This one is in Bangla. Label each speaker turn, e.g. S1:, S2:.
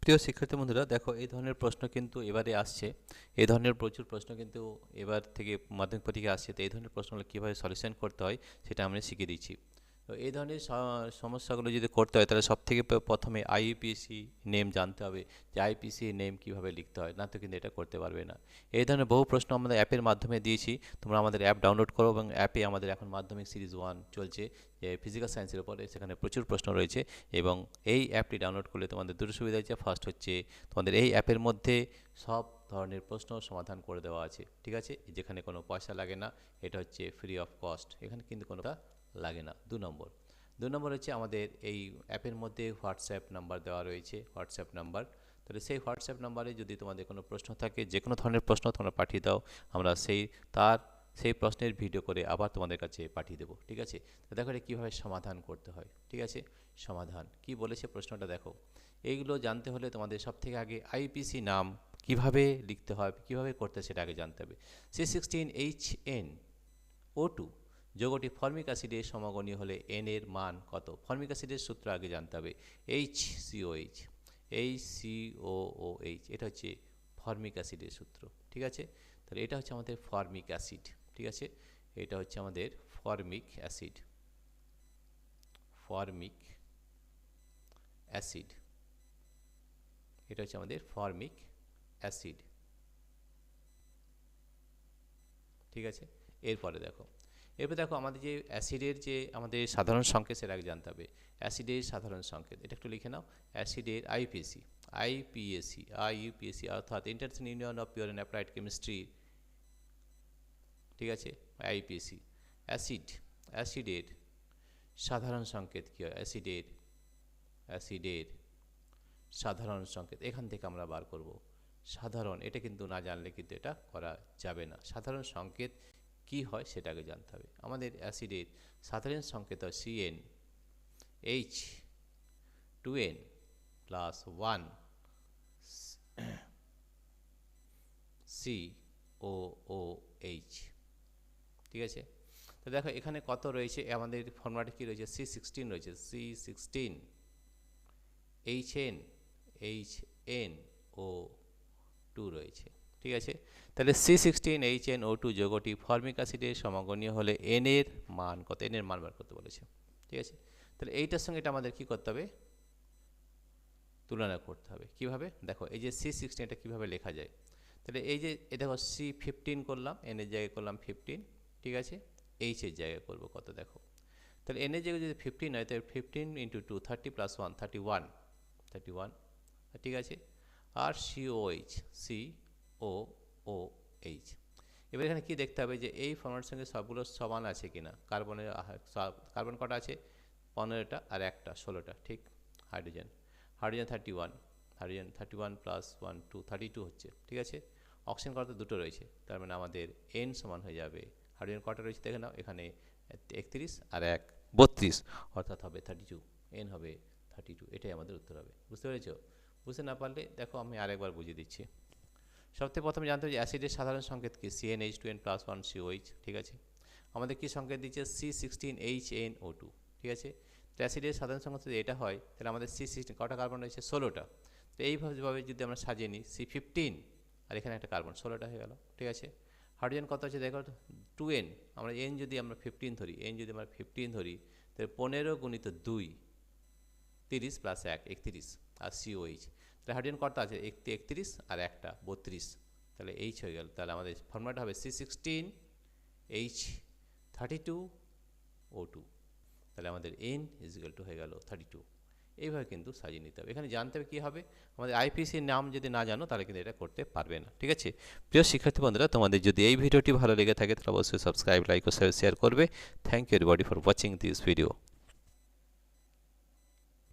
S1: প্রিয় শিক্ষার্থী বন্ধুরা, দেখো এই ধরনের প্রশ্ন কিন্তু এবারে আসছে। এই ধরনের প্রচুর প্রশ্ন কিন্তু এবার থেকে মাধ্যমিক পরীক্ষায় আসছে। তো এই ধরনের প্রশ্নগুলো কীভাবে সলিউশন করতে হয় সেটা আমরা শিখিয়ে দিচ্ছি। তো এই ধরনের সমস্যাগুলো যদি করতে হয় তাহলে সবথেকে প্রথমে আইইপিসি নেম জানতে হবে, যে আইপিসি নেম কীভাবে লিখতে হয়, না তো কিন্তু এটা করতে পারবে না। এই ধরনের বহু প্রশ্ন আমাদের অ্যাপের মাধ্যমে দিয়েছি। তোমরা আমাদের অ্যাপ ডাউনলোড করো এবং অ্যাপে আমাদের এখন মাধ্যমিক সিরিজ 1 চলছে, যে ফিজিক্যাল সায়েন্সের উপরে, সেখানে প্রচুর প্রশ্ন রয়েছে। এবং এই অ্যাপটি ডাউনলোড করলে তোমাদের দুটো সুবিধা হচ্ছে। ফার্স্ট হচ্ছে তোমাদের এই অ্যাপের মধ্যে সব ধরনের প্রশ্ন সমাধান করে দেওয়া আছে, ঠিক আছে, যেখানে কোনো পয়সা লাগে না। এটা হচ্ছে ফ্রি অফ কস্ট, এখানে কিন্তু কোনোটা লাগে না। দু নম্বর হচ্ছে আমাদের এই অ্যাপের মধ্যে হোয়াটসঅ্যাপ নাম্বার দেওয়া রয়েছে, হোয়াটসঅ্যাপ নাম্বার। তাহলে সেই হোয়াটসঅ্যাপ নাম্বারে যদি তোমাদের কোনো প্রশ্ন থাকে, যে কোনো ধরনের প্রশ্ন তোমরা পাঠিয়ে দাও, আমরা সেই প্রশ্নের ভিডিও করে আবার তোমাদের কাছে পাঠিয়ে দেবো, ঠিক আছে। তো দেখো এটা কীভাবে সমাধান করতে হয়, ঠিক আছে। সমাধান কি বলেছে প্রশ্নটা দেখো। এইগুলো জানতে হলে তোমাদের সবথেকে আগে আইপিসি নাম কিভাবে লিখতে হয়, কিভাবে করতে সেটা আগে জানতে হবে। C16HNO2 যৌগটি ফর্মিক অ্যাসিডের সমগণীয় হলে N এর মান কত? ফর্মিক অ্যাসিডের সূত্র আগে জানতে হবে। HCOH, এটা হচ্ছে ফর্মিক অ্যাসিডের সূত্র, ঠিক আছে। তাহলে এটা হচ্ছে আমাদের ফর্মিক অ্যাসিড, ঠিক আছে। এটা হচ্ছে আমাদের ফর্মিক অ্যাসিড, এটা হচ্ছে আমাদের ফর্মিক অ্যাসিড, ঠিক আছে। এরপরে দেখো আমাদের যে অ্যাসিডের যে আমাদের সাধারণ সংকেত সেটা আগে জানতে হবে। অ্যাসিডের সাধারণ সংকেত এটা একটু লিখে নাও। অ্যাসিডের আইইউপিএসি অর্থাৎ international union of pure and applied chemistry, ঠিক আছে, আইইউপিএসি। অ্যাসিডের সাধারণ সংকেত কী হয়? অ্যাসিডের সাধারণ সংকেত এখান থেকে আমরা বার করব। সাধারণ, এটা কিন্তু না জানলে কিন্তু এটা করা যাবে না। সাধারণ সংকেত কি হয় সেটা আগে জানতে হবে। আমাদের অ্যাসিডের সাধারণ সংকেত হয় CnH2n প্লাস 1 COOH, ঠিক আছে। তো দেখো এখানে কত রয়েছে, আমাদের ফর্মুলাটা কি রয়েছে? C16 রয়েছে, C16HNO2 রয়েছে, ঠিক আছে। তাহলে C16HNO2 যৌগটি ফর্মিক অ্যাসিডের সমগণীয় হলে N এর মান কত? N এর মান বার করতে বলেছে, ঠিক আছে। তাহলে এইটার সঙ্গে এটা আমাদের কি করতে হবে? তুলনা করতে হবে। কিভাবে? দেখো এই যে C16 এটা কিভাবে লেখা যায়। তাহলে এই যে দেখো C15 করলাম, N এর জায়গায় করলাম 15, ঠিক আছে। H এর জায়গায় করব কত দেখো। তাহলে N এর জায়গায় যদি 15 হয় তাহলে 15 × 2 30 + 1 31, ঠিক আছে। আর COOH। এবার এখানে কি দেখতে হবে যে এই ফর্মুলার সঙ্গে সবগুলো সমান আছে কিনা। কার্বন কটা আছে? 15টা আর একটা 16টা, ঠিক। হাইড্রোজেন 31 + 1 2 32 হচ্ছে, ঠিক আছে। অক্সিজেন কত? দুটো রয়েছে, তার মানে আমাদের N সমান হয়ে যাবে, হাইড্রোজেন কটা রয়েছে দেখে নাও, এখানে 31 আর 1 32, অর্থাৎ হবে 32, N হবে 32। এটাই আমাদের উত্তর হবে। বুঝতে পেরেছ? বুঝতে না পারলে দেখো আমি আরেকবার বুঝিয়ে দিচ্ছি। সবথেকে প্রথমে জানতে হবে যে অ্যাসিডের সাধারণ সংকেত কি? CnH2n + 1 COH, ঠিক আছে। আমাদের কি সংকেত দিচ্ছে? C16HNO2, ঠিক আছে। তো অ্যাসিডের সাধারণ সংকেত যদি এটা হয় তাহলে আমাদের C16 কটা কার্বন রয়েছে? 16টা। তো এইভাবে যদি আমরা সাজিয়ে নিই, C15 আর এখানে একটা কার্বন 16টা হয়ে গেল, ঠিক আছে। হাইড্রোজেন কত আছে দেখো? 2n। আমরা N যদি আমরা 15 ধরি, তাহলে 15 × 2 30 + 1 31 আর COH। তাহলে হাইড্রোজেন কত আছে? 31 আর একটা 32, তাহলে H হয়ে গেল। তাহলে আমাদের ফর্মুলাটা হবে C16H32O2। তাহলে আমাদের N = হয়ে গেল 32। এইভাবে কিন্তু সাজিয়ে নিতে হবে। এখানে জানতে হবে কী হবে, আমাদের আইপিসির নাম যদি না জানো তাহলে কিন্তু এটা করতে পারবে না, ঠিক আছে। প্রিয় শিক্ষার্থী বন্ধুরা, তোমাদের যদি এই ভিডিওটি ভালো লেগে থাকে তাহলে অবশ্যই সাবস্ক্রাইব, লাইক ও শেয়ার করবে। Thank you everybody for watching this video.